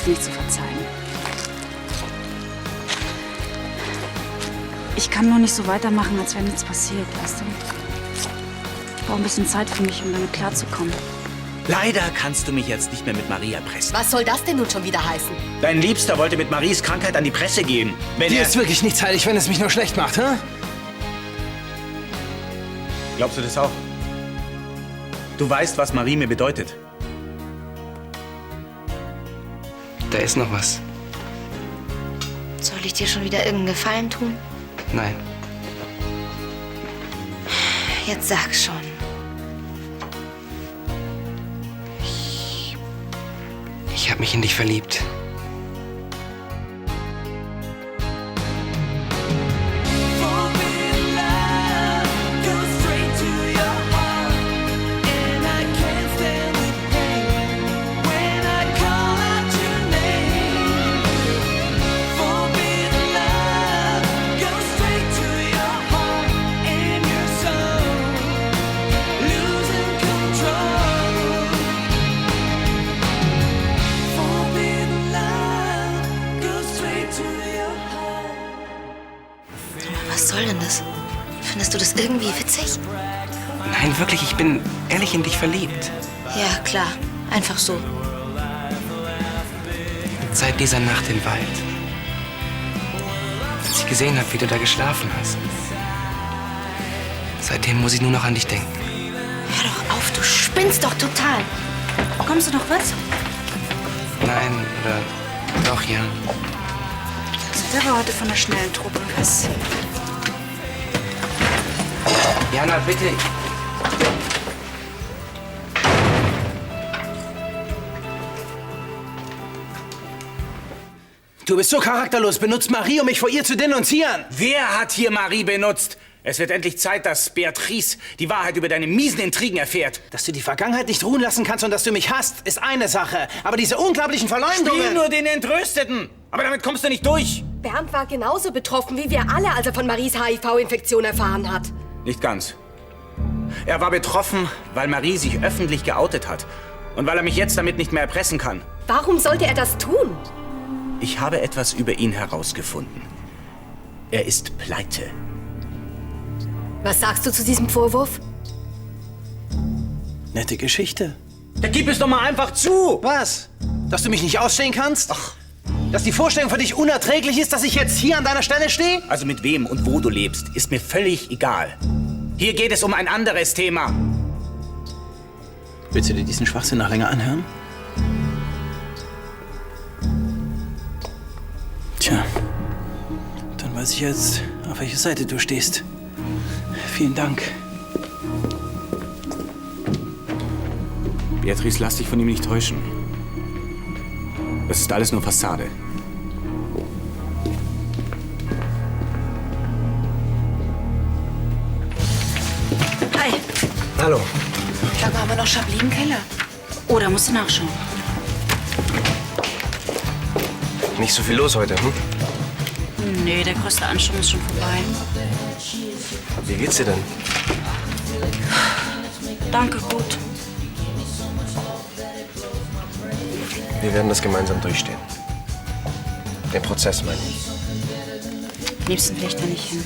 Angriff nicht zu verzeihen. Ich kann nur nicht so weitermachen, als wäre nichts passiert, weißt du? Ich brauche ein bisschen Zeit für mich, um damit klarzukommen. Leider kannst du mich jetzt nicht mehr mit Marie erpressen. Was soll das denn nun schon wieder heißen? Dein Liebster wollte mit Maries Krankheit an die Presse gehen. Dir ist wirklich nichts heilig, wenn es mich nur schlecht macht, hä? Glaubst du das auch? Du weißt, was Marie mir bedeutet. Da ist noch was. Soll ich dir schon wieder irgendeinen Gefallen tun? Nein. Jetzt sag schon. Ich habe mich in dich verliebt. Was soll denn das? Findest du das irgendwie witzig? Nein, wirklich, ich bin ehrlich in dich verliebt. Ja, klar. Einfach so. Seit dieser Nacht im Wald. Als ich gesehen habe, wie du da geschlafen hast. Seitdem muss ich nur noch an dich denken. Hör doch auf, du spinnst doch total. Kommst du noch was? Nein, oder doch, ja. Der war heute von der schnellen Truppe. Was? Jana, bitte. Du bist so charakterlos. Benutzt Marie, um mich vor ihr zu denunzieren. Wer hat hier Marie benutzt? Es wird endlich Zeit, dass Beatrice die Wahrheit über deine miesen Intrigen erfährt. Dass du die Vergangenheit nicht ruhen lassen kannst und dass du mich hasst, ist eine Sache. Aber diese unglaublichen Verleumdungen... Spiel nur den Entrösteten. Aber damit kommst du nicht durch. Bernd war genauso betroffen wie wir alle, als er von Maries HIV-Infektion erfahren hat. Nicht ganz. Er war betroffen, weil Marie sich öffentlich geoutet hat. Und weil er mich jetzt damit nicht mehr erpressen kann. Warum sollte er das tun? Ich habe etwas über ihn herausgefunden. Er ist pleite. Was sagst du zu diesem Vorwurf? Nette Geschichte. Da gib es doch mal einfach zu! Was? Dass du mich nicht ausstehen kannst? Ach. Dass die Vorstellung für dich unerträglich ist, dass ich jetzt hier an deiner Stelle stehe? Also mit wem und wo du lebst, ist mir völlig egal. Hier geht es um ein anderes Thema. Willst du dir diesen Schwachsinn noch länger anhören? Tja, dann weiß ich jetzt, auf welche Seite du stehst. Vielen Dank. Beatrice, lass dich von ihm nicht täuschen. Das ist alles nur Fassade. Hi. Hallo. Sag mal, haben wir noch Chablis im Keller? Oder musst du nachschauen? Nicht so viel los heute, hm? Nee, der größte Ansturm ist schon vorbei. Wie geht's dir denn? Danke, gut. Wir werden das gemeinsam durchstehen. Den Prozess, meine ich. Am liebsten will ich da nicht hin.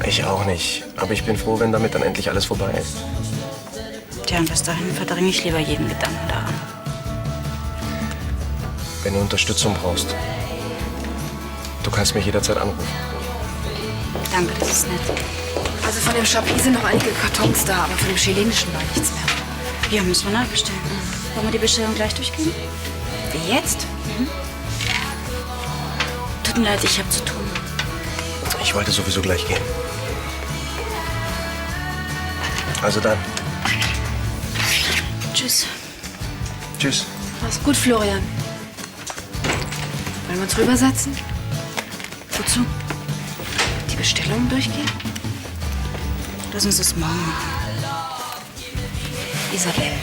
Ich auch nicht. Aber ich bin froh, wenn damit dann endlich alles vorbei ist. Tja, und bis dahin verdränge ich lieber jeden Gedanken daran. Wenn du Unterstützung brauchst, du kannst mich jederzeit anrufen. Danke, das ist nett. Also von dem Chablis sind noch einige Kartons da, aber von dem chilenischen war nichts mehr. Ja, müssen wir nachbestellen. Wollen wir die Bestellung gleich durchgehen? Wie jetzt? Tut mir leid, ich habe zu tun. Ich wollte sowieso gleich gehen. Also dann. Tschüss. Tschüss. Mach's gut, Florian. Wollen wir uns rübersetzen? Wozu? Die Bestellungen durchgehen? Lass uns das morgen machen. Isabel,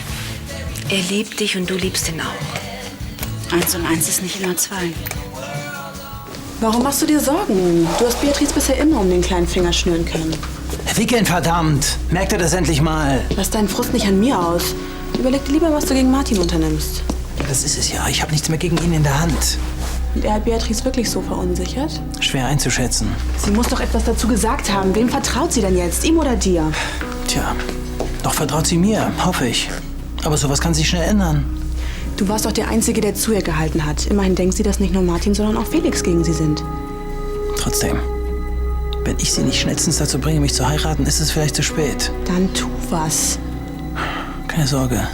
er liebt dich und du liebst ihn auch. 1 und 1 ist nicht immer 2. Warum machst du dir Sorgen? Du hast Beatrice bisher immer um den kleinen Finger schnüren können. Wickeln, verdammt! Merkt ihr das endlich mal? Lass deinen Frust nicht an mir aus. Überleg dir lieber, was du gegen Martin unternimmst. Das ist es ja. Ich habe nichts mehr gegen ihn in der Hand. Und er hat Beatrice wirklich so verunsichert? Schwer einzuschätzen. Sie muss doch etwas dazu gesagt haben. Wem vertraut sie denn jetzt? Ihm oder dir? Tja, doch vertraut sie mir, hoffe ich. Aber sowas kann sich schnell ändern. Du warst doch der Einzige, der zu ihr gehalten hat. Immerhin denkt sie, dass nicht nur Martin, sondern auch Felix gegen sie sind. Trotzdem, wenn ich sie nicht schnellstens dazu bringe, mich zu heiraten, ist es vielleicht zu spät. Dann tu was. Keine Sorge.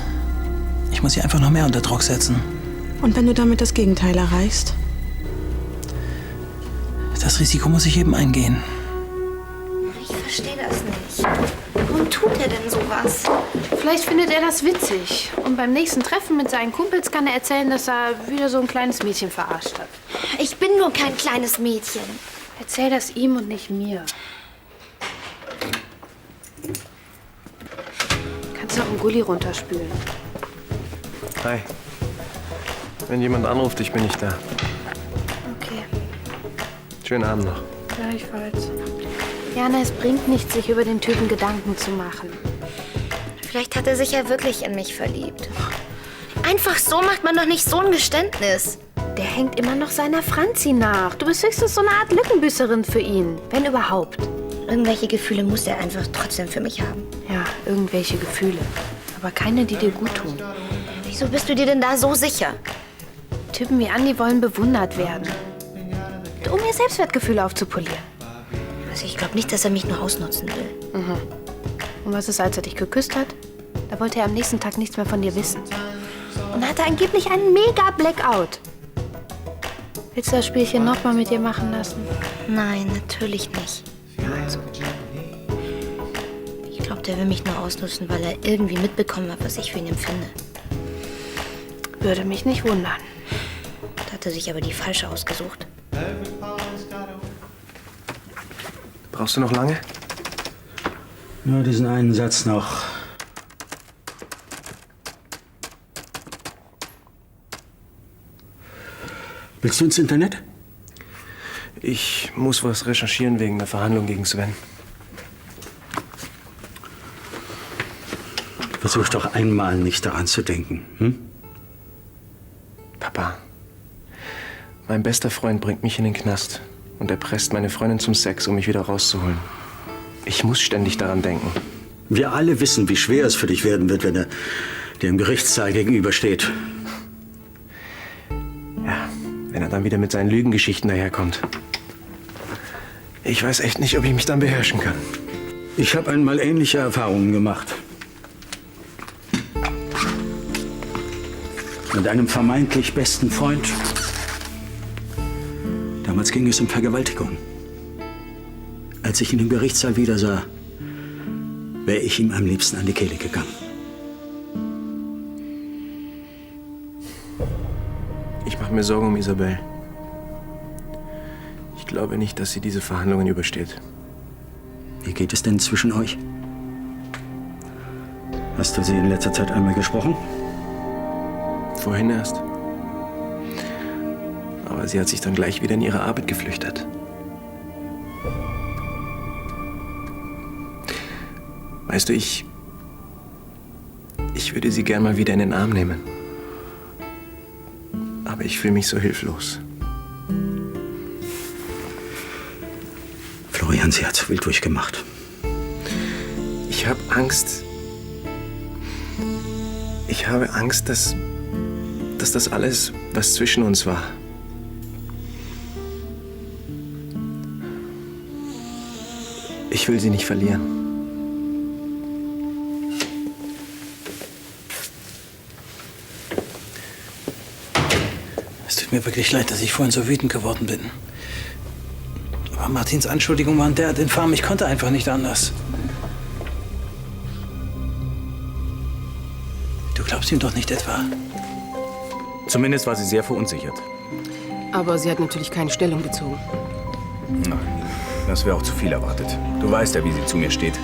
Ich muss sie einfach noch mehr unter Druck setzen. Und wenn du damit das Gegenteil erreichst? Das Risiko muss ich eben eingehen. Ich verstehe das nicht. Warum tut er denn sowas? Vielleicht findet er das witzig. Und beim nächsten Treffen mit seinen Kumpels kann er erzählen, dass er wieder so ein kleines Mädchen verarscht hat. Ich bin nur kein kleines Mädchen. Erzähl das ihm und nicht mir. Kannst du auch einen Gulli runterspülen? Hi. Wenn jemand anruft, ich bin nicht da. Okay, Schönen Abend noch. gleichfalls. Jana, es bringt nichts, sich über den Typen Gedanken zu machen. Vielleicht hat er sich ja wirklich in mich verliebt. Einfach so macht man doch nicht so ein Geständnis. Der hängt immer noch seiner Franzi nach. Du bist höchstens so eine Art Lückenbüßerin für ihn, wenn überhaupt. Irgendwelche Gefühle muss er einfach trotzdem für mich haben. Ja, irgendwelche Gefühle. Aber keine, die dir gut tun. Wieso bist du dir denn da so sicher? Typen wie Andi wollen bewundert werden. Um ihr Selbstwertgefühl aufzupolieren. Also ich glaube nicht, dass er mich nur ausnutzen will. Und was ist, als er dich geküsst hat? Da wollte er am nächsten Tag nichts mehr von dir wissen. Und hatte angeblich einen mega Blackout. Willst du das Spielchen noch mal mit dir machen lassen? Nein, natürlich nicht. Also, Ich glaube, der will mich nur ausnutzen, weil er irgendwie mitbekommen hat, was ich für ihn empfinde. würde mich nicht wundern. Da hat er sich aber die falsche ausgesucht. Brauchst du noch lange? Nur diesen einen Satz noch. Willst du ins Internet? Ich muss was recherchieren wegen der Verhandlung gegen Sven. Versuch doch einmal nicht daran zu denken. Hm? Papa, mein bester Freund bringt mich in den Knast und erpresst meine Freundin zum Sex, um mich wieder rauszuholen. Ich muss ständig daran denken. Wir alle wissen, wie schwer es für dich werden wird, wenn er dir im Gerichtssaal gegenübersteht. Ja, wenn er dann wieder mit seinen Lügengeschichten daherkommt. Ich weiß echt nicht, ob ich mich dann beherrschen kann. Ich habe einmal ähnliche Erfahrungen gemacht. Mit einem vermeintlich besten Freund. Damals ging es um Vergewaltigung. Als ich ihn im Gerichtssaal wiedersah, wäre ich ihm am liebsten an die Kehle gegangen. Ich mache mir Sorgen um Isabel. Ich glaube nicht, dass sie diese Verhandlungen übersteht. Wie geht es denn zwischen euch? Hast du sie in letzter Zeit einmal gesprochen? Vorhin erst. Aber sie hat sich dann gleich wieder in ihre Arbeit geflüchtet. Weißt du, ich würde sie gern mal wieder in den Arm nehmen. Aber ich fühle mich so hilflos. Florian, sie hat zu viel durchgemacht. Ich habe Angst. Ich habe Angst, dass das alles, was zwischen uns war, ich will sie nicht verlieren. Es tut mir wirklich leid, dass ich vorhin so wütend geworden bin. Aber Martins Anschuldigungen waren derart infam, ich konnte einfach nicht anders. Du glaubst ihm doch nicht etwa? Zumindest war sie sehr verunsichert. Aber sie hat natürlich keine Stellung bezogen. Na, das wäre auch zu viel erwartet. Du weißt ja, wie sie zu mir steht.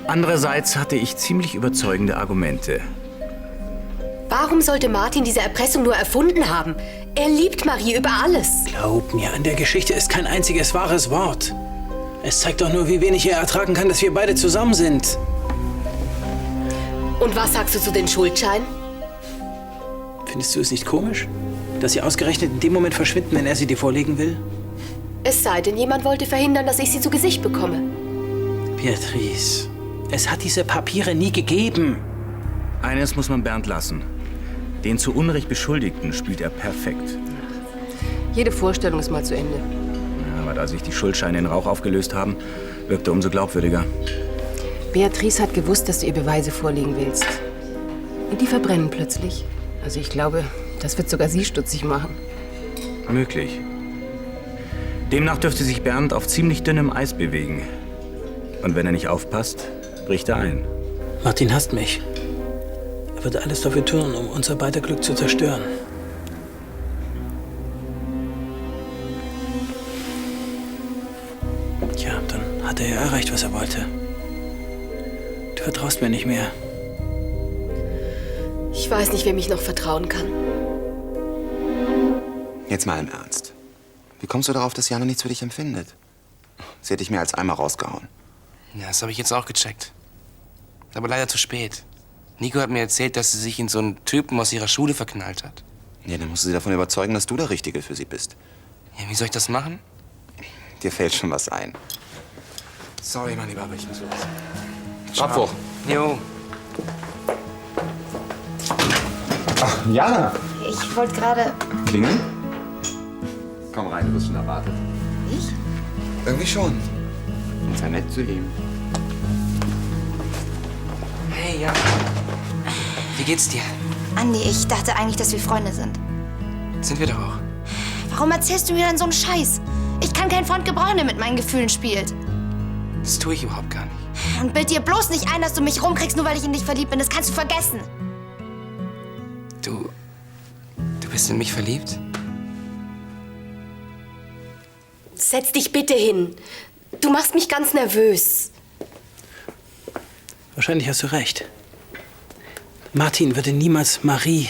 Andererseits hatte ich ziemlich überzeugende Argumente. Warum sollte Martin diese Erpressung nur erfunden haben? Er liebt Marie über alles. Glaub mir, an der Geschichte ist kein einziges wahres Wort. Es zeigt doch nur, wie wenig er ertragen kann, dass wir beide zusammen sind. Und was sagst du zu den Schuldscheinen? Findest du es nicht komisch, dass sie ausgerechnet in dem Moment verschwinden, wenn er sie dir vorlegen will? Es sei denn, jemand wollte verhindern, dass ich sie zu Gesicht bekomme. Beatrice, es hat diese Papiere nie gegeben. Eines muss man Bernd lassen. Den zu Unrecht Beschuldigten spielt er perfekt. Jede Vorstellung ist mal zu Ende. Ja, aber da sich die Schuldscheine in Rauch aufgelöst haben, wirkt er umso glaubwürdiger. Beatrice hat gewusst, dass du ihr Beweise vorlegen willst. Und die verbrennen plötzlich. Also ich glaube, das wird sogar sie stutzig machen. Möglich. Demnach dürfte sich Bernd auf ziemlich dünnem Eis bewegen. Und wenn er nicht aufpasst, bricht er ein. Martin hasst mich. Er würde alles dafür tun, um unser beider Glück zu zerstören. Tja, dann hat er ja erreicht, was er wollte. Du vertraust mir nicht mehr. Ich weiß nicht, wem ich noch vertrauen kann. Jetzt mal im Ernst. Wie kommst du darauf, dass Jana nichts für dich empfindet? Sie hat dich mehr als einmal rausgehauen. Ja, das habe ich jetzt auch gecheckt. Aber leider zu spät. Nico hat mir erzählt, dass sie sich in so einen Typen aus ihrer Schule verknallt hat. Ja, dann musst du sie davon überzeugen, dass du der Richtige für sie bist. Ja, wie soll ich das machen? Dir fällt schon was ein. Sorry, mein Lieber, aber ich muss los. Ciao. Abwurf. Jo. Ach, Jana. Ich wollte gerade... Klingeln? Komm rein, du wirst schon erwartet. Ich? Irgendwie schon. Und sei nett zu ihm. Hey, ja. Wie geht's dir? Andi, ich dachte eigentlich, dass wir Freunde sind. Sind wir doch auch. Warum erzählst du mir dann so einen Scheiß? Ich kann keinen Freund gebrauchen, der mit meinen Gefühlen spielt. Das tue ich überhaupt gar nicht. Und bild dir bloß nicht ein, dass du mich rumkriegst, nur weil ich in dich verliebt bin. Das kannst du vergessen. Du bist in mich verliebt? Setz dich bitte hin. Du machst mich ganz nervös. Wahrscheinlich hast du recht. Martin würde niemals Marie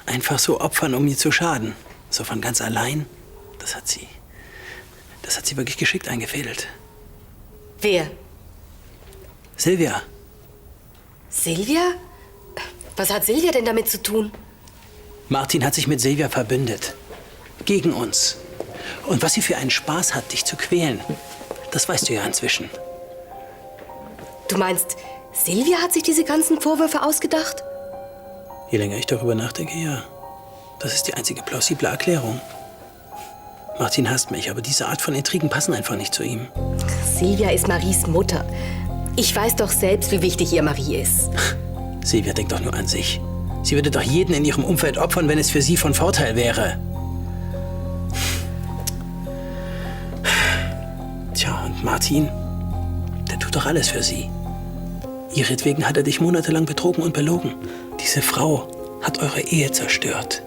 einfach so opfern, um ihr zu schaden. So von ganz allein. Das hat sie wirklich geschickt eingefädelt. Wer? Silvia. Silvia? Was hat Silvia denn damit zu tun? Martin hat sich mit Silvia verbündet. Gegen uns. Und was sie für einen Spaß hat, dich zu quälen, das weißt du ja inzwischen. Du meinst, Silvia hat sich diese ganzen Vorwürfe ausgedacht? Je länger ich darüber nachdenke, ja. Das ist die einzige plausible Erklärung. Martin hasst mich, aber diese Art von Intrigen passen einfach nicht zu ihm. Silvia ist Maries Mutter. Ich weiß doch selbst, wie wichtig ihr Marie ist. Silvia denkt doch nur an sich. Sie würde doch jeden in ihrem Umfeld opfern, wenn es für sie von Vorteil wäre. Tja, und Martin, der tut doch alles für sie. Ihretwegen hat er dich monatelang betrogen und belogen. Diese Frau hat eure Ehe zerstört.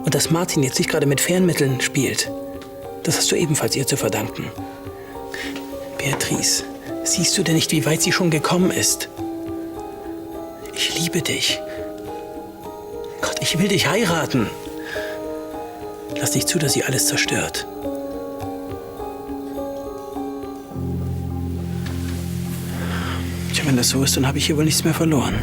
Und dass Martin jetzt nicht gerade mit Fernmitteln spielt, das hast du ebenfalls ihr zu verdanken. Beatrice, siehst du denn nicht, wie weit sie schon gekommen ist? Ich liebe dich. Gott, ich will dich heiraten. Lass nicht zu, dass sie alles zerstört. Tja, wenn das so ist, dann habe ich hier wohl nichts mehr verloren.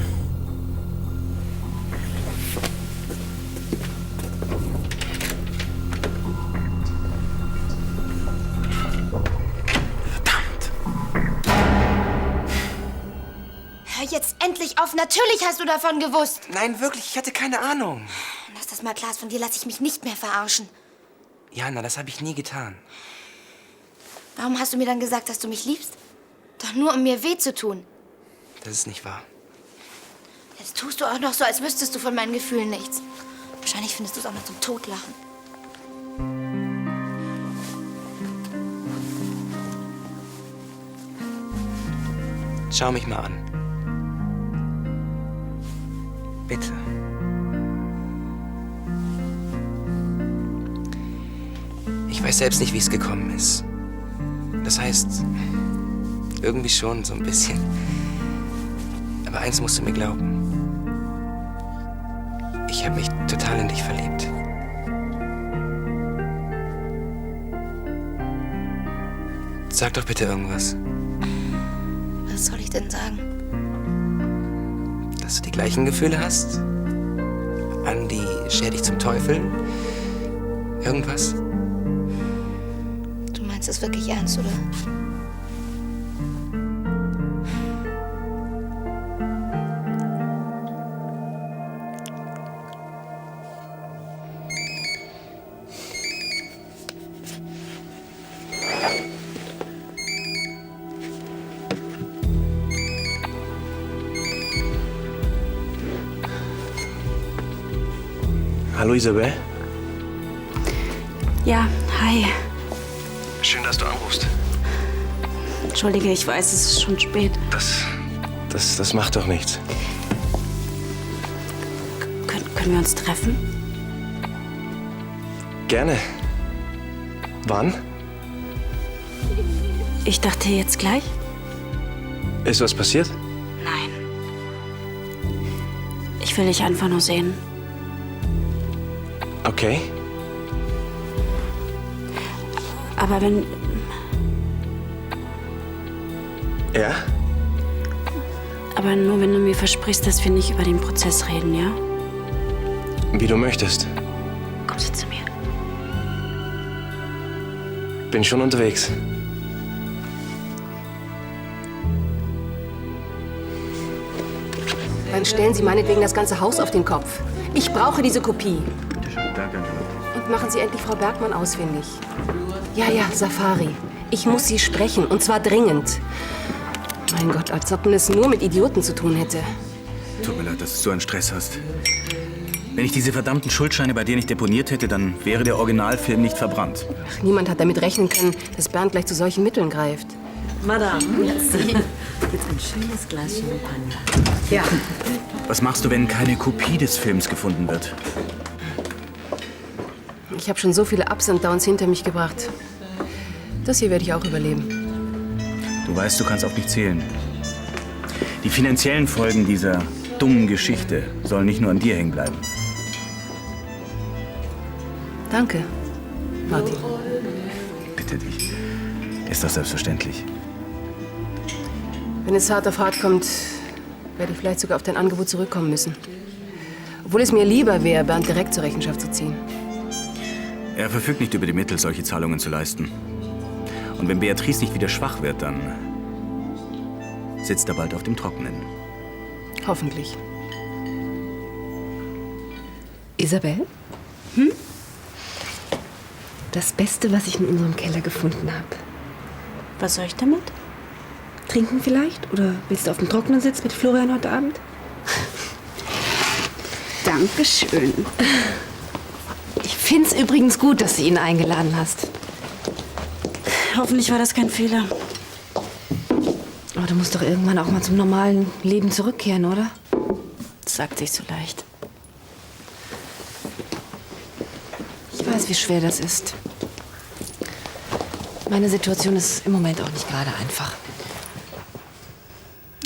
Hör jetzt endlich auf. Natürlich hast du davon gewusst. Nein, wirklich, ich hatte keine Ahnung. Lass das mal klar, von dir lasse ich mich nicht mehr verarschen. Jana, das habe ich nie getan. Warum hast du mir dann gesagt, dass du mich liebst? Doch nur, um mir weh zu tun. Das ist nicht wahr. Jetzt tust du auch noch so, als wüsstest du von meinen Gefühlen nichts. Wahrscheinlich findest du es auch noch zum Totlachen. Schau mich mal an. Bitte. Ich weiß selbst nicht, wie es gekommen ist. Das heißt, irgendwie schon so ein bisschen. Aber eins musst du mir glauben. Ich habe mich total in dich verliebt. Sag doch bitte irgendwas. Was soll ich denn sagen? Dass du die gleichen Gefühle hast? Andi schert dich zum Teufel? Irgendwas? Du meinst es wirklich ernst, oder? Hallo Isabel. Ja, hi. Schön, dass du anrufst. Entschuldige, ich weiß, es ist schon spät. Das macht doch nichts. Können wir uns treffen? Gerne. Wann? Ich dachte jetzt gleich. Ist was passiert? Nein. Ich will dich einfach nur sehen. Okay. Aber wenn... Ja? Aber nur, wenn du mir versprichst, dass wir nicht über den Prozess reden, ja? Wie du möchtest. Kommst du zu mir? Bin schon unterwegs. Dann stellen Sie meinetwegen das ganze Haus auf den Kopf. Ich brauche diese Kopie. Bitte schön, danke. Und machen Sie endlich Frau Bergmann ausfindig. Ja, Safari. Ich muss Sie sprechen, und zwar dringend. Mein Gott, als ob man es nur mit Idioten zu tun hätte. Tut mir leid, dass du so einen Stress hast. Wenn ich diese verdammten Schuldscheine bei dir nicht deponiert hätte, dann wäre der Originalfilm nicht verbrannt. Ach, niemand hat damit rechnen können, dass Bernd gleich zu solchen Mitteln greift. Madame, jetzt ein schönes Glas Champagner. Ja. Was machst du, wenn keine Kopie des Films gefunden wird? Ich habe schon so viele Ups und Downs hinter mich gebracht. Das hier werde ich auch überleben. Du weißt, du kannst auf mich zählen. Die finanziellen Folgen dieser dummen Geschichte sollen nicht nur an dir hängen bleiben. Danke, Martin. Bitte dich. Ist das selbstverständlich? Wenn es hart auf hart kommt, werde ich vielleicht sogar auf dein Angebot zurückkommen müssen. Obwohl es mir lieber wäre, Bernd direkt zur Rechenschaft zu ziehen. Er verfügt nicht über die Mittel, solche Zahlungen zu leisten. Und wenn Beatrice nicht wieder schwach wird, dann sitzt er bald auf dem Trockenen. Hoffentlich. Isabel? Das Beste, was ich in unserem Keller gefunden habe. Was soll ich damit? Trinken vielleicht? Oder willst du auf dem Trockenen sitzen mit Florian heute Abend? Dankeschön. Ich find's übrigens gut, dass du ihn eingeladen hast. Hoffentlich war das kein Fehler. Aber du musst doch irgendwann auch mal zum normalen Leben zurückkehren, oder? Das sagt sich so leicht. Ich weiß, wie schwer das ist. Meine Situation ist im Moment auch nicht gerade einfach.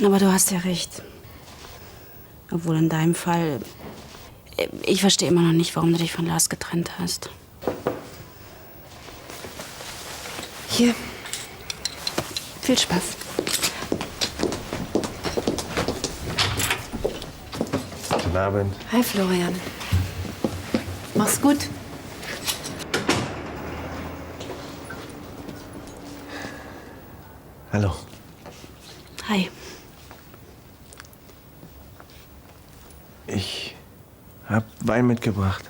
Aber du hast ja recht. Obwohl in deinem Fall... Ich verstehe immer noch nicht, warum du dich von Lars getrennt hast. Hier. Viel Spaß. Guten Abend. Hi, Florian. Mach's gut. Hallo. Hi. Ich hab Wein mitgebracht.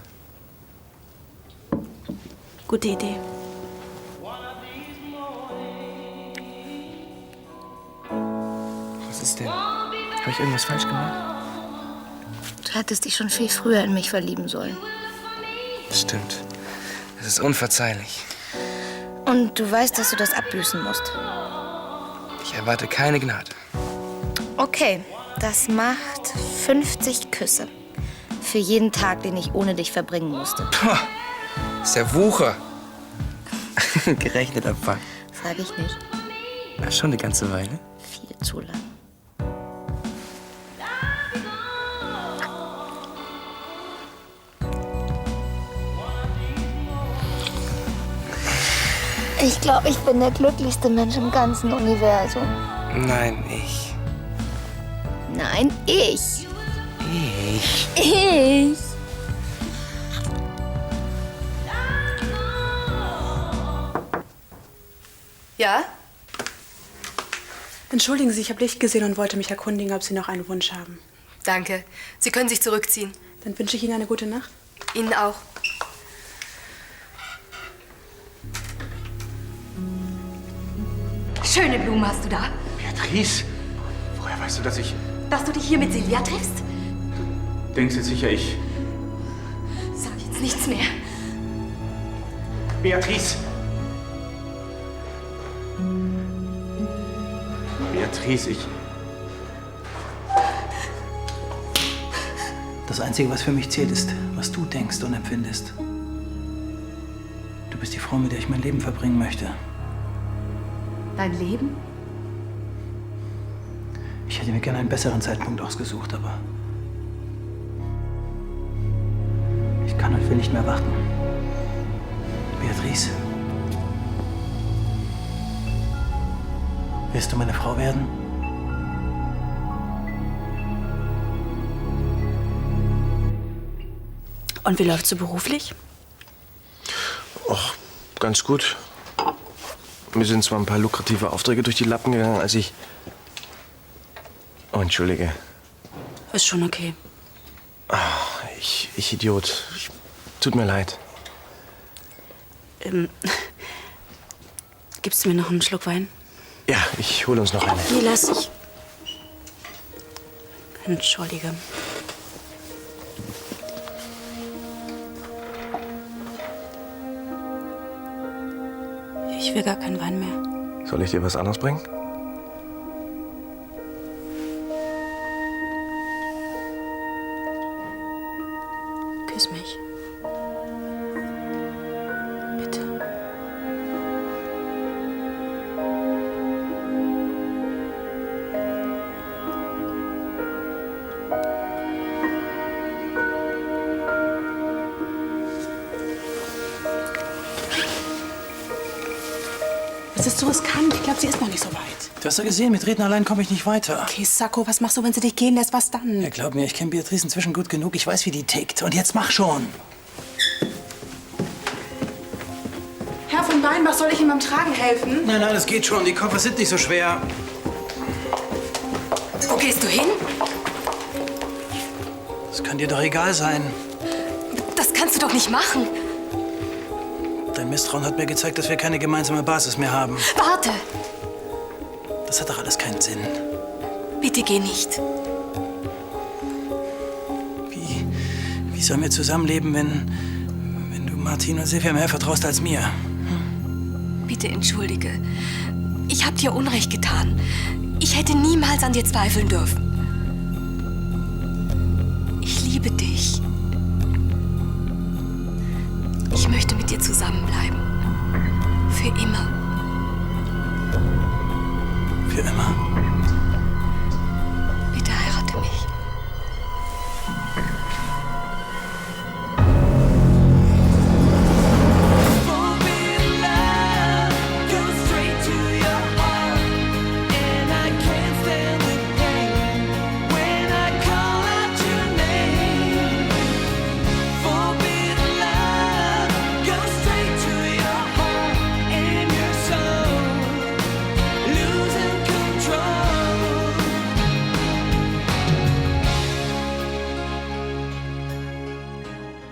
Gute Idee. Was ist denn? Habe ich irgendwas falsch gemacht? Du hättest dich schon viel früher in mich verlieben sollen. Das stimmt. Das ist unverzeihlich. Und du weißt, dass du das abbüßen musst. Ich erwarte keine Gnade. Okay, das macht 50 Küsse. Für jeden Tag, den ich ohne dich verbringen musste. Puh, ist der Wucher. Gerechneter Fakt. Sag ich nicht. Na, schon eine ganze Weile. Viel zu lang. Ich glaube, ich bin der glücklichste Mensch im ganzen Universum. Nein, ich. Nein, ich. Ich? Ich. Ja? Entschuldigen Sie, ich habe Licht gesehen und wollte mich erkundigen, ob Sie noch einen Wunsch haben. Danke. Sie können sich zurückziehen. Dann wünsche ich Ihnen eine gute Nacht. Ihnen auch. Schöne Blumen hast du da. Beatrice, woher weißt du, dass ich... Dass du dich hier mit Silvia triffst? Denkst jetzt sicher, ich... Sag jetzt nichts mehr. Beatrice! Beatrice, ich... Das Einzige, was für mich zählt, ist, was du denkst und empfindest. Du bist die Frau, mit der ich mein Leben verbringen möchte. Dein Leben? Ich hätte mir gerne einen besseren Zeitpunkt ausgesucht, aber ich kann und will nicht mehr warten. Beatrice, willst du meine Frau werden? Und wie läuft's so beruflich? Och, ganz gut. Mir sind zwar ein paar lukrative Aufträge durch die Lappen gegangen, als ich... Oh, entschuldige. Ist schon okay. Ich Idiot. Tut mir leid. Gibst du mir noch einen Schluck Wein? Ja, ich hole uns noch eine. Nee, lass ich. Entschuldige. Ich will gar keinen Wein mehr. Soll ich dir was anderes bringen? Küss mich. Bitte. Das ist so riskant. Ich glaube, sie ist noch nicht so weit. Du hast ja gesehen, mit Reden allein komme ich nicht weiter. Okay, Sacco, was machst du, wenn sie dich gehen lässt? Was dann? Ja, glaub mir, ich kenne Beatrice inzwischen gut genug. Ich weiß, wie die tickt. Und jetzt mach schon. Herr von Weinbach, soll ich ihm beim Tragen helfen? Nein, nein, das geht schon. Die Koffer sind nicht so schwer. Wo gehst du hin? Das kann dir doch egal sein. Das kannst du doch nicht machen. Dein Misstrauen hat mir gezeigt, dass wir keine gemeinsame Basis mehr haben. Warte! Das hat doch alles keinen Sinn. Bitte geh nicht. Wie sollen wir zusammenleben, wenn du Martin und Silvia mehr vertraust als mir? Bitte entschuldige. Ich hab dir Unrecht getan. Ich hätte niemals an dir zweifeln dürfen. Ich liebe dich. Ich möchte mit dir zusammenbleiben. Für immer. Für immer?